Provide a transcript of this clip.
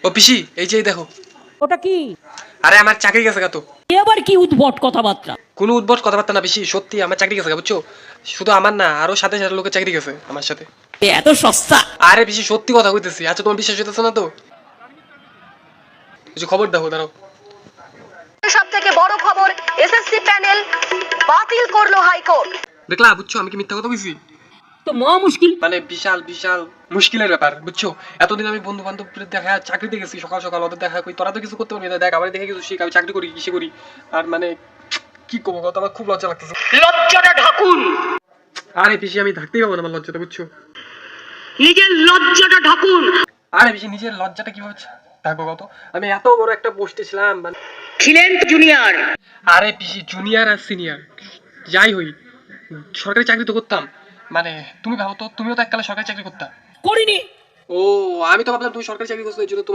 ও পিসি, এই যে দেখো। ওটা কি? আরে আমার চাকরি গেছে গা তো। এবার কি উদ্ভট কথাবার্তা? কোনো উদ্ভট কথাবার্তা না পিসি, সত্যি আমার চাকরি গেছে গা, বুঝছো? শুধু আমার না, আরো সাথে সাথে লোকের চাকরি গেছে আমার সাথে। এত সস্তা? আরে পিসি সত্যি কথা কইতেছি। আচ্ছা তোমার বিশ্বাস হইতেছে না তো? কিছু খবর দেখো, দাঁড়াও। সব থেকে বড় খবর, এসএসসি প্যানেল বাতিল করলো হাইকোর্ট। দেখলা, বুঝছো আমি কি মিথ্যা কথা কইছি? তো মহা মুশকিল। মানে বিশাল বিশাল মুশকিলের ব্যাপার, বুঝছো? এতদিন আমি বন্ধু বান্ধব দেখা চাকরিতে গেছি, সকাল সকাল ওদের দেখা কই, তোরা তো কিছু করতে পারবি না, দেখ আমার দেখে কিছু শিখ, আমি চাকরি করি, কিসে করি। আর মানে কি করবো কথা, আমার খুব লজ্জা লাগতেছে। লজ্জাটা ঢাকুন, আরে পিসি আমি থাকতেই পাবো না আমার লজ্জাটা, বুঝছো? নিজের লজ্জাটা ঢাকুন। আরে পিসি নিজের লজ্জাটা কিভাবে থাকবো কত? আমি এত বড় একটা পোস্টে ছিলাম, মানে ছিলেন জুনিয়র। আরে পিসি জুনিয়র আর সিনিয়র যাই হই, সরকারি চাকরি তো করতাম। মানে তুমি ভাবো তো, তুমিও তো এককালে সরকারি চাকরি করতা। করিনি। ও, আমি তো ভাবলাম তুমি সরকারি চাকরি করছো, এই জন্য তোমার